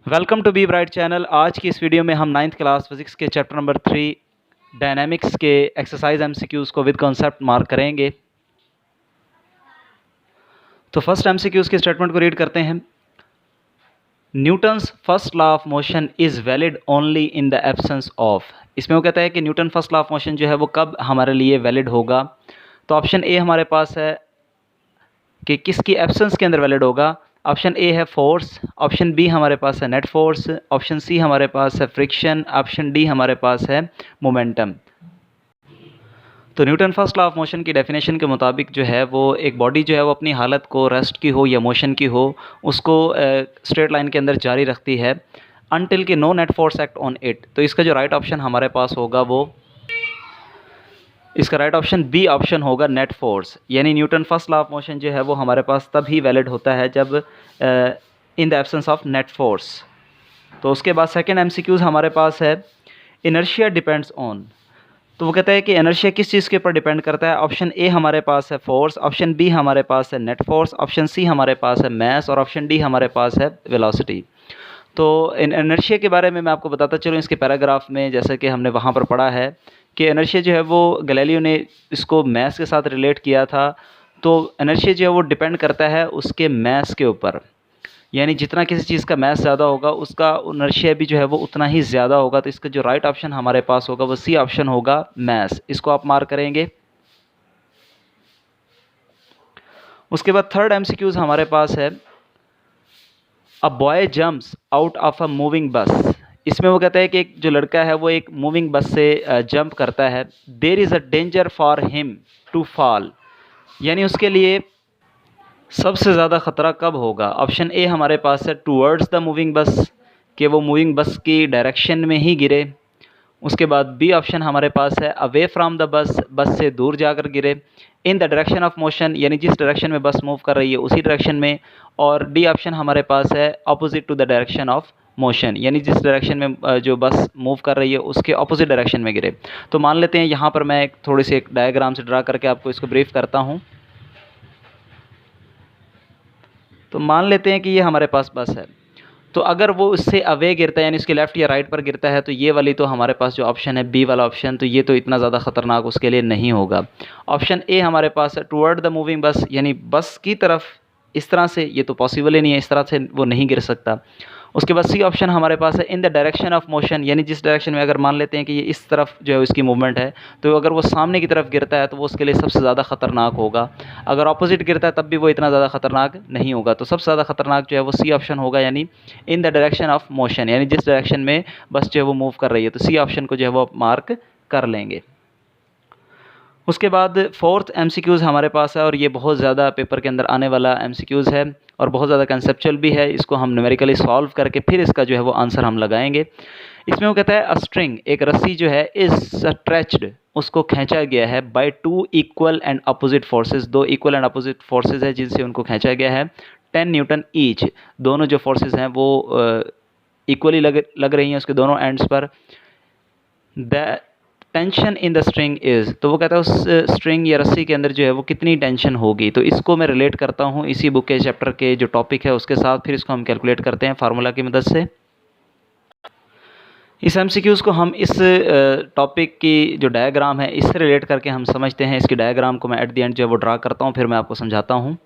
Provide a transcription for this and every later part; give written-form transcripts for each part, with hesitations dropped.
Welcome to be bright channel. आज की इस वीडियो में हम नाइन्थ क्लास फिजिक्स के चैप्टर नंबर 3 डायनामिक्स के एक्सरसाइज एमसीक्यूज़ को विद कॉन्सेप्ट मार्क करेंगे। तो फर्स्ट एमसीक्यूज़ के स्टेटमेंट को रीड करते हैं। Newton's first law of motion is valid only in the absence of. इसमें वो कहता है कि Newton first law of motion जो है वो कब हमारे लिए वैलिड होगा। तो ऑप्शन ए हमारे पास है कि किसकी एब्सेंस के अंदर वैलिड होगा। ऑप्शन ए है फोर्स, ऑप्शन बी हमारे पास है नेट फोर्स, ऑप्शन सी हमारे पास है फ्रिक्शन, ऑप्शन डी हमारे पास है मोमेंटम। तो Newton first law of motion की डेफिनेशन के मुताबिक जो है वो एक बॉडी जो है वो अपनी हालत को रेस्ट की हो या मोशन की हो उसको स्ट्रेट लाइन के अंदर जारी रखती है अनटिल कि no net force act on it. तो इसका जो राइट ऑप्शन हमारे पास होगा वो इसका राइट ऑप्शन बी ऑप्शन होगा नेट फोर्स। यानी Newton first law of motion जो है वो हमारे पास तभी वैलिड होता है जब इन the absence of net force. तो उसके बाद सेकंड एमसीक्यूज हमारे पास है इनर्शिया डिपेंड्स ऑन। तो वो कहता है कि इनर्शिया किस चीज़ के ऊपर डिपेंड करता है। ऑप्शन ए हमारे पास है फोर्स, ऑप्शन बी हमारे पास है नेट फोर्स, ऑप्शन सी हमारे पास है मैस और ऑप्शन डी हमारे पास है वेलोसिटी। तो इन इनर्शिया के बारे में मैं आपको बताता चलूँ इसके पैराग्राफ में, जैसे कि हमने वहाँ पर पढ़ा है कि इनर्शिया जो है वो गैलीलियो ने इसको मैस के साथ रिलेट किया था। तो इनर्शिया जो है वो डिपेंड करता है उसके मैस के ऊपर, यानी जितना किसी चीज़ का मैस ज़्यादा होगा उसका इनर्शिया भी जो है वो उतना ही ज़्यादा होगा। तो इसका जो राइट ऑप्शन हमारे पास होगा वो सी ऑप्शन होगा मैस। इसको आप मार्क करेंगे। उसके बाद थर्ड एमसीक्यूज हमारे पास है a boy jumps out of a moving bus. इसमें वो कहता है कि एक जो लड़का है वो एक मूविंग बस से जंप करता है। There is a danger for him to fall, यानी उसके लिए सबसे ज़्यादा ख़तरा कब होगा। ऑप्शन ए हमारे पास है टूवर्ड्स द मूविंग बस, कि वो मूविंग बस की डायरेक्शन में ही गिरे। उसके बाद बी ऑप्शन हमारे पास है अवे फ्रॉम द बस, बस से दूर जाकर गिरे। In the direction of motion, यानी जिस डायरेक्शन में बस मूव कर रही है उसी डायरेक्शन में। और डी ऑप्शन हमारे पास है opposite to the direction of motion, यानी जिस डायरेक्शन में जो बस मूव कर रही है उसके अपोजिट डायरेक्शन में गिरे। तो मान लेते हैं यहाँ पर मैं थोड़ी सी एक डायग्राम से ड्रा करके आपको इसको ब्रीफ करता हूँ। तो मान लेते हैं कि ये हमारे पास बस है, तो अगर वो उससे अवे गिरता है यानी उसके लेफ़्ट या राइट पर गिरता है तो ये वाली तो हमारे पास जो ऑप्शन है बी वाला ऑप्शन, तो ये तो इतना ज़्यादा ख़तरनाक उसके लिए नहीं होगा। ऑप्शन ए हमारे पास है टुवर्ड द मूविंग बस, यानी बस की तरफ इस तरह से, ये तो पॉसिबल ही नहीं है, इस तरह से वो नहीं गिर सकता। उसके बाद सी ऑप्शन हमारे पास है in the direction of motion, यानी जिस डायरेक्शन में अगर मान लेते हैं कि ये इस तरफ जो है उसकी मूवमेंट है, तो अगर वो सामने की तरफ गिरता है तो वो उसके लिए सबसे ज़्यादा ख़तरनाक होगा। अगर ऑपोजिट गिरता है तब भी वो इतना ज़्यादा ख़तरनाक नहीं होगा। तो सबसे ज़्यादा ख़तरनाक जो है वो सी ऑप्शन होगा, यानी in the direction of motion, यानी जिस डायरेक्शन में बस जो है वो मूव कर रही है। तो सी ऑप्शन को जो है वो आप मार्क कर लेंगे। उसके बाद फोर्थ एमसीक्यूज़ हमारे पास है और ये बहुत ज़्यादा पेपर के अंदर आने वाला एमसीक्यूज़ है और बहुत ज़्यादा कंसेप्चुअल भी है। इसको हम न्यूमेरिकली सॉल्व करके फिर इसका जो है वो आंसर हम लगाएंगे। इसमें वो कहता है अ स्ट्रिंग, एक रस्सी जो है इज स्ट्रेच्ड, उसको खींचा गया है by two equal and opposite forces, दो इक्वल एंड अपोजिट फोर्सेस है जिनसे उनको खींचा गया है 10 न्यूटन ईच। दोनों जो फोर्सेस हैं वो इक्वली लग रही हैं उसके दोनों एंड्स पर। The tension in the string is, तो वो कहता है उस स्ट्रिंग या रस्सी के अंदर जो है वो कितनी टेंशन होगी। तो इसको मैं रिलेट करता हूँ इसी बुक के चैप्टर के जो टॉपिक है उसके साथ, फिर इसको हम कैलकुलेट करते हैं फार्मूला की मदद से। इस एमसीक्यूज़ को हम इस टॉपिक की जो डायग्राम है इससे रिलेट करके हम समझते हैं। इसकी डायग्राम को मैं एट द एंड जो है वो ड्रा करता हूँ, फिर मैं आपको समझाता हूँ।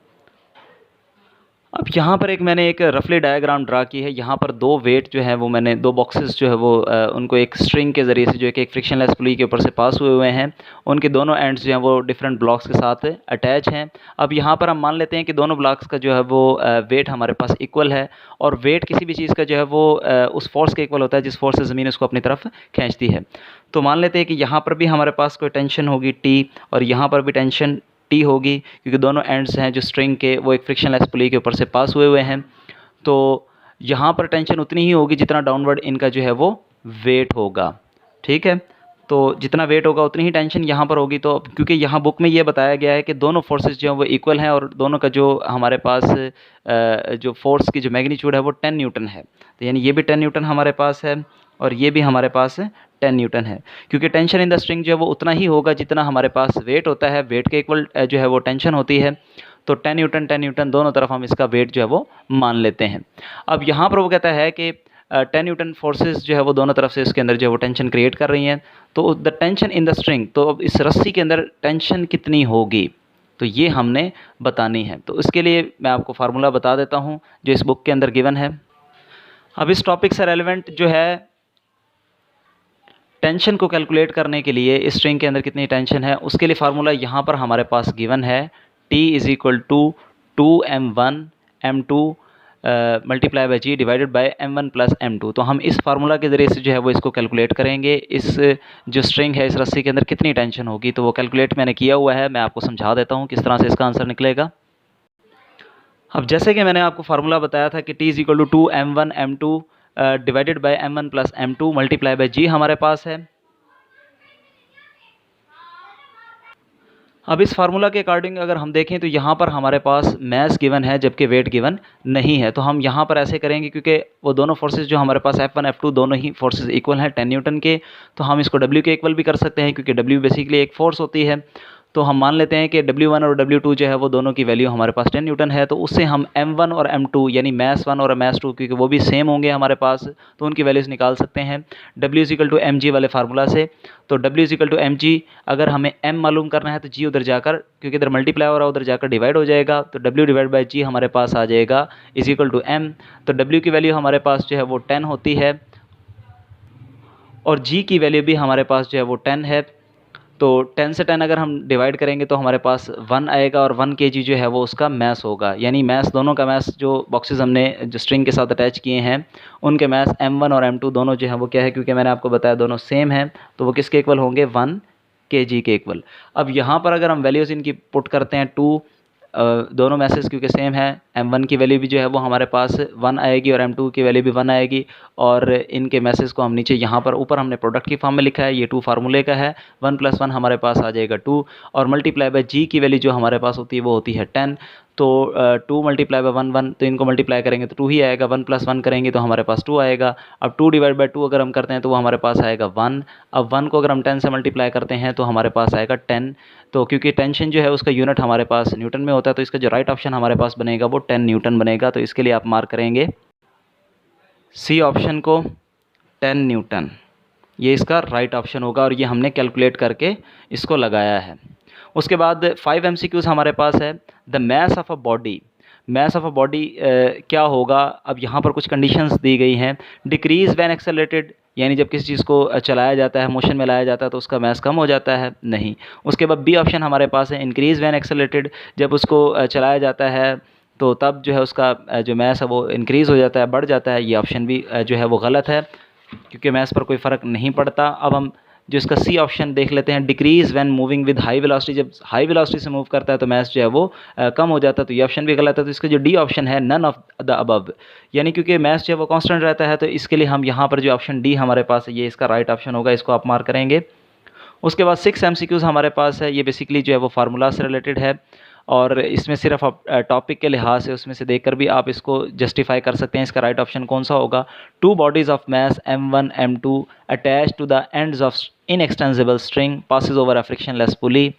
अब यहाँ पर मैंने एक रफली डायग्राम ड्रा की है। यहाँ पर दो वेट जो है वो मैंने दो बॉक्सेस जो है वो उनको एक स्ट्रिंग के ज़रिए से जो है कि एक फ्रिक्शनलेस पुली के ऊपर से पास हुए हैं, उनके दोनों एंड्स जो हैं वो डिफरेंट ब्लॉक्स के साथ अटैच हैं। अब यहाँ पर हम मान लेते हैं कि दोनों ब्लॉक्स का जो है वो वेट हमारे पास इक्वल है और वेट किसी भी चीज़ का जो है वो उस फोर्स के इक्वल होता है जिस फोर्स से ज़मीन उसको अपनी तरफ खींचती है। तो मान लेते हैं कि यहाँ पर भी हमारे पास कोई टेंशन होगी टी और यहाँ पर भी टेंशन टी होगी, क्योंकि दोनों एंड्स हैं जो स्ट्रिंग के वो एक फ्रिक्शनलेस पुली के ऊपर से पास हुए हैं। तो यहाँ पर टेंशन उतनी ही होगी जितना डाउनवर्ड इनका जो है वो वेट होगा। ठीक है, तो जितना वेट होगा उतनी ही टेंशन यहाँ पर होगी। तो क्योंकि यहाँ बुक में ये बताया गया है कि दोनों फोर्सेस जो हैं वो इक्वल हैं और दोनों का जो हमारे पास जो फोर्स की जो मैग्नीट्यूड है वो 10 न्यूटन है, तो यानी ये भी 10 न्यूटन हमारे पास है और ये भी हमारे पास 10 न्यूटन है। क्योंकि टेंशन इन द स्ट्रिंग जो है वो उतना ही होगा जितना हमारे पास वेट होता है, वेट के इक्वल जो है वो टेंशन होती है। तो 10 न्यूटन दोनों तरफ हम इसका वेट जो है वो मान लेते हैं। अब यहाँ पर वो कहता है कि 10 न्यूटन फोर्सेस जो है वो दोनों तरफ से इसके अंदर जो है वो टेंशन क्रिएट कर रही हैं। तो the tension in the string, तो अब इस रस्सी के अंदर टेंशन कितनी होगी, तो ये हमने बतानी है। तो इसके लिए मैं आपको फार्मूला बता देता हूँ जो इस बुक के अंदर गिवन है। अब इस टॉपिक से रेलेवेंट जो है टेंशन को कैलकुलेट करने के लिए इस स्ट्रिंग के अंदर कितनी टेंशन है, उसके लिए फार्मूला यहाँ पर हमारे पास गिवन है, T = 2m1 m2 multiply by g divided by m1 + m2। तो हम इस फार्मूला के ज़रिए से जो है वो इसको कैलकुलेट करेंगे, इस जो स्ट्रिंग है इस रस्सी के अंदर कितनी टेंशन होगी। तो वो कैलकुलेट मैंने किया हुआ है, मैं आपको समझा देता हूँ किस तरह से इसका आंसर निकलेगा। अब जैसे कि मैंने आपको फार्मूला बताया था कि T = 2m1 m2 divided by m1 + m2 multiply by g हमारे पास है। अब इस फार्मूला के अकॉर्डिंग अगर हम देखें तो यहाँ पर हमारे पास मैस गिवन है जबकि वेट गिवन नहीं है। तो हम यहाँ पर ऐसे करेंगे, क्योंकि वो दोनों फोर्सेस जो हमारे पास F1 F2 दोनों ही फोर्सेस इक्वल हैं 10 न्यूटन के, तो हम इसको W के इक्वल भी कर सकते हैं, क्योंकि W बेसिकली एक फोर्स होती है। तो हम मान लेते हैं कि W1 और W2 जो है वो दोनों की वैल्यू हमारे पास 10 न्यूटन है। तो उससे हम M1 और M2 यानी मैस 1 और मैस 2, क्योंकि वो भी सेम होंगे हमारे पास, तो उनकी वैल्यूज़ निकाल सकते हैं W = mg वाले फार्मूला से। तो W = mg, अगर हमें m मालूम करना है तो g उधर जाकर, क्योंकि इधर मल्टीप्लाई हो रहा है, उधर जाकर डिवाइड हो जाएगा, तो W/g हमारे पास आ जाएगा = m। तो W की वैल्यू हमारे पास जो है वो 10 होती है और g की वैल्यू भी हमारे पास जो है वो 10 है। तो 10 से 10 अगर हम डिवाइड करेंगे तो हमारे पास 1 आएगा और 1 kg जो है वो उसका मैस होगा। यानी मैस, दोनों का मैस जो बॉक्सेस हमने जो स्ट्रिंग के साथ अटैच किए हैं उनके मैस M1 और M2 दोनों जो है वो क्या है, क्योंकि मैंने आपको बताया दोनों सेम हैं, तो वो किसके इक्वल होंगे, 1 kg के इक्वल। अब यहाँ पर अगर हम वैल्यूज़ इनकी पुट करते हैं, दोनों मैसेज क्योंकि सेम है, M1 की वैल्यू भी जो है वो हमारे पास 1 आएगी और M2 की वैल्यू भी 1 आएगी, और इनके मैसेज को हम नीचे यहाँ पर ऊपर हमने प्रोडक्ट की फॉर्म में लिखा है, ये 2 फार्मूले का है, 1 + 1 हमारे पास आ जाएगा 2, और मल्टीप्लाई बाई जी की वैल्यू जो हमारे पास होती है वो होती है 10। तो 2 × 1 1, तो इनको मल्टीप्लाई करेंगे तो 2 ही आएगा, 1 + 1 करेंगे तो हमारे पास 2 आएगा। अब 2/2 अगर हम करते हैं तो वो हमारे पास आएगा 1। अब 1 को अगर हम 10 से मल्टीप्लाई करते हैं तो हमारे पास आएगा 10। तो क्योंकि टेंशन जो है उसका यूनिट हमारे पास न्यूटन में होता है, तो इसका जो राइट ऑप्शन हमारे पास बनेगा वो 10 न्यूटन बनेगा। तो इसके लिए आप मार्क करेंगे सी ऑप्शन को 10 न्यूटन, ये इसका राइट ऑप्शन होगा, और ये हमने कैलकुलेट करके इसको लगाया है। उसके बाद 5 MCQs हमारे पास है। The mass of a body, mass of a body क्या होगा। अब यहाँ पर कुछ कंडीशंस दी गई हैं। डिक्रीज़ व्हेन एक्सेलरेटेड, यानी जब किसी चीज़ को चलाया जाता है, मोशन में लाया जाता है तो उसका मैस कम हो जाता है, नहीं। उसके बाद बी ऑप्शन हमारे पास है, इंक्रीज़ व्हेन एक्सेलरेटेड, जब उसको चलाया जाता है तो तब जो है उसका जो मैस है वो इंक्रीज़ हो जाता है, बढ़ जाता है। ये ऑप्शन भी जो है वो गलत है, क्योंकि मैस पर कोई फ़र्क नहीं पड़ता। अब हम जो इसका सी ऑप्शन देख लेते हैं, decrease when moving with high velocity, जब हाई वेलोसिटी से मूव करता है तो मैस जो है वो कम हो जाता है, तो ये ऑप्शन भी गलत है। तो इसका जो डी ऑप्शन है, नन ऑफ द अबव, यानी क्योंकि मैस जो है वो कांस्टेंट रहता है, तो इसके लिए हम यहाँ पर जो ऑप्शन डी हमारे पास है ये इसका राइट ऑप्शन होगा, इसको आप मार्क करेंगे। उसके बाद 6 MCQs हमारे पास है, ये बेसिकली जो है वो फार्मूला से रिलेटेड है, और इसमें सिर्फ आप टॉपिक के लिहाज से उसमें से देखकर भी आप इसको जस्टिफाई कर सकते हैं। इसका राइट ऑप्शन कौन सा होगा, 2 bodies of mass M1 M2 attach to the ends of inextensible string passes over a frictionless pulley.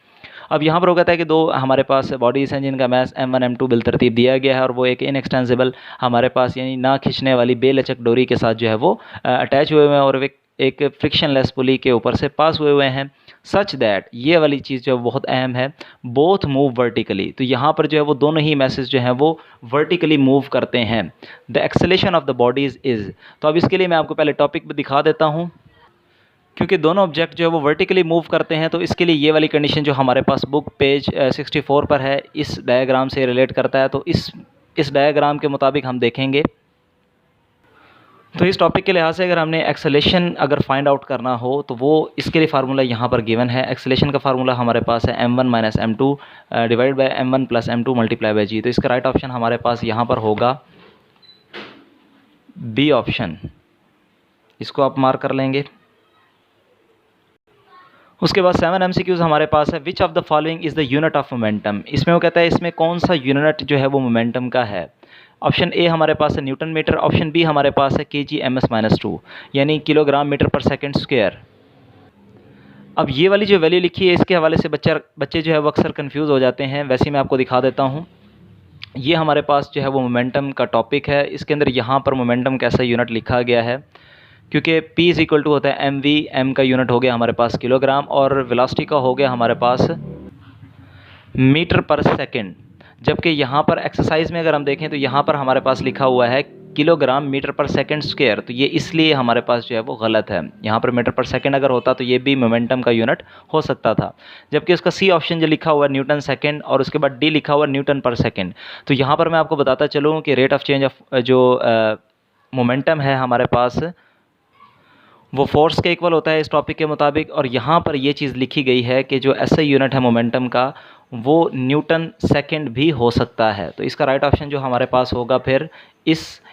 अब यहाँ पर वो कहता है कि 2 हमारे पास बॉडीज़ हैं जिनका मैस M1 M2 बिलतरतीब दिया गया है, और वो एक इनएक्सटेंसिबल हमारे पास यानी ना खींचने वाली बेलचक डोरी के साथ जो है वो अटैच हुए हुए हैं, और एक फ्रिक्शनलेस पुली के ऊपर से पास हुए हुए हैं। सच दैट, ये वाली चीज़ जो है बहुत अहम है, बोथ मूव वर्टिकली, तो यहाँ पर जो है वो दोनों ही मैसेज जो हैं वो वर्टिकली मूव करते हैं। The acceleration of the bodies is, तो अब इसके लिए मैं आपको पहले टॉपिक भी दिखा देता हूँ। क्योंकि दोनों ऑब्जेक्ट जो है वो वर्टिकली मूव करते हैं, तो इसके लिए ये वाली कंडीशन जो हमारे पास बुक पेज 64 पर है, इस डायग्राम से रिलेट करता है। तो इस डायग्राम के मुताबिक हम देखेंगे। तो इस टॉपिक के लिहाज से अगर हमने एक्सेलेरेशन अगर फाइंड आउट करना हो तो वो इसके लिए फार्मूला यहाँ पर गिवन है। एक्सेलेरेशन का फार्मूला हमारे पास है m1 - m2 divide by m1 + m2 multiply by g। तो इसका राइट ऑप्शन हमारे पास यहाँ पर होगा बी ऑप्शन, इसको आप मार्क कर लेंगे। उसके बाद 7 MCQs हमारे पास है। Which of the following is the unit of momentum, इसमें वो कहता है इसमें कौन सा यूनिट जो है वो मोमेंटम का है। ऑप्शन ए हमारे पास है न्यूटन मीटर, ऑप्शन बी हमारे पास है kg/-2 यानी किलोग्राम मीटर पर सेकंड स्क्वायर। अब ये वाली जो वैल्यू लिखी है इसके हवाले से बच्चे जो है वो अक्सर कंफ्यूज हो जाते हैं, वैसे मैं आपको दिखा देता हूँ। ये हमारे पास जो है वो मोमेंटम का टॉपिक है। इसके अंदर यहाँ पर मोमेंटम कैसा यूनिट लिखा गया है, क्योंकि P इज़ इक्वल टू होता है mv, m का यूनिट हो गया हमारे पास किलोग्राम, और वेलोसिटी का हो गया हमारे पास मीटर पर सेकंड। जबकि यहाँ पर एक्सरसाइज में अगर हम देखें तो यहाँ पर हमारे पास लिखा हुआ है किलोग्राम मीटर पर सेकंड स्क्वायर, तो ये इसलिए हमारे पास जो है वो गलत है। यहाँ पर मीटर पर सेकंड अगर होता तो ये भी मोमेंटम का यूनिट हो सकता था। जबकि उसका सी ऑप्शन जो लिखा हुआ है न्यूटन सेकंड, और उसके बाद डी लिखा हुआ है न्यूटन पर सेकंड। तो यहाँ पर मैं आपको बताता चलूँ कि रेट ऑफ चेंज ऑफ जो मोमेंटम है हमारे पास वो फोर्स के इक्वल होता है इस टॉपिक के मुताबिक। और यहाँ पर ये चीज़ लिखी गई है कि जो ऐसा यूनिट है मोमेंटम का वो न्यूटन सेकंड भी हो सकता है। तो इसका राइट ऑप्शन जो हमारे पास होगा फिर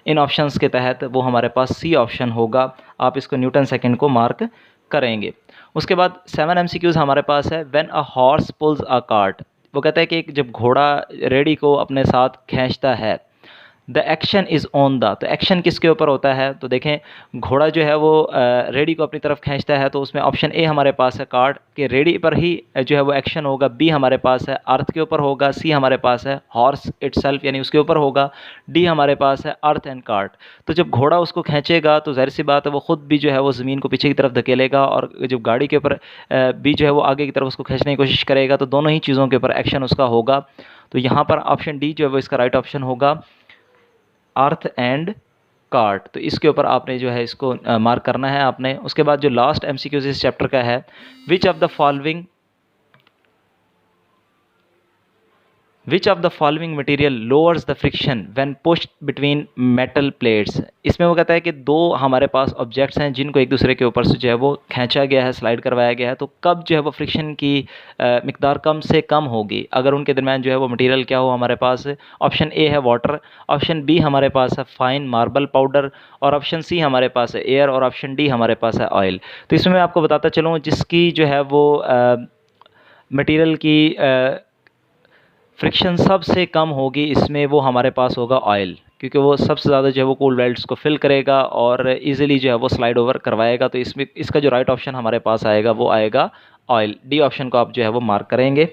इन ऑप्शंस के तहत वो हमारे पास सी ऑप्शन होगा। आप इसको न्यूटन सेकंड को मार्क करेंगे। उसके बाद 7 MCQs हमारे पास है। When a horse pools a cart, वो कहता है कि जब घोड़ा रेडी को अपने साथ खींचता है, the action is on the, तो एक्शन किसके ऊपर होता है? तो देखें घोड़ा जो है वो रेडी को अपनी तरफ खींचता है, तो उसमें ऑप्शन ए हमारे पास है कार्ट के रेडी पर ही जो है वो एक्शन होगा, बी हमारे पास है अर्थ के ऊपर होगा, सी हमारे पास है हॉर्स इटसेल्फ यानी उसके ऊपर होगा, डी हमारे पास है अर्थ एंड कार्ट। तो जब घोड़ा उसको खींचेगा तो ज़ाहिर सी बात है वो ख़ुद भी जो है वो ज़मीन को पीछे की तरफ धकेलेगा, और जब गाड़ी के ऊपर भी जो है वो आगे की तरफ उसको खींचने की कोशिश करेगा, तो दोनों ही चीज़ों के ऊपर एक्शन उसका होगा। तो यहाँ पर ऑप्शन डी जो है वो इसका राइट ऑप्शन होगा, अर्थ एंड कार्ट। तो इसके ऊपर आपने जो है इसको मार्क करना है आपने। उसके बाद जो लास्ट MCQ इस चैप्टर का है, which of the following material lowers the friction when pushed between metal plates. इसमें वो कहता है कि दो हमारे पास ऑब्जेक्ट्स हैं जिनको एक दूसरे के ऊपर से जो है वो खींचा गया है, स्लाइड करवाया गया है, तो कब जो है वो फ्रिक्शन की मिकदार कम से कम होगी अगर उनके दरमियान जो है वो मटेरियल क्या हो हमारे पास। ऑप्शन ए है वाटर, ऑप्शन बी हमारे पास है फाइन मार्बल पाउडर, और ऑप्शन सी हमारे पास है एयर, और ऑप्शन डी हमारे पास है ऑयल। तो इसमें मैं आपको बताता चलूँ जिसकी जो है वो मटेरियल की फ्रिक्शन सबसे कम होगी इसमें वो हमारे पास होगा ऑयल, क्योंकि वो सबसे ज़्यादा जो है वो कूल वेल्ड्स को फिल करेगा और इजीली जो है वो स्लाइड ओवर करवाएगा। तो इसमें इसका जो राइट ऑप्शन हमारे पास आएगा वो आएगा ऑयल। डी ऑप्शन को आप जो है वो मार्क करेंगे।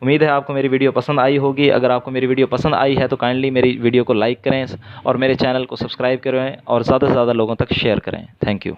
उम्मीद है आपको मेरी वीडियो पसंद आई होगी। अगर आपको मेरी वीडियो पसंद आई है तो काइंडली मेरी वीडियो को लाइक करें और मेरे चैनल को सब्सक्राइब करें और ज़्यादा से ज़्यादा लोगों तक शेयर करें। Thank you.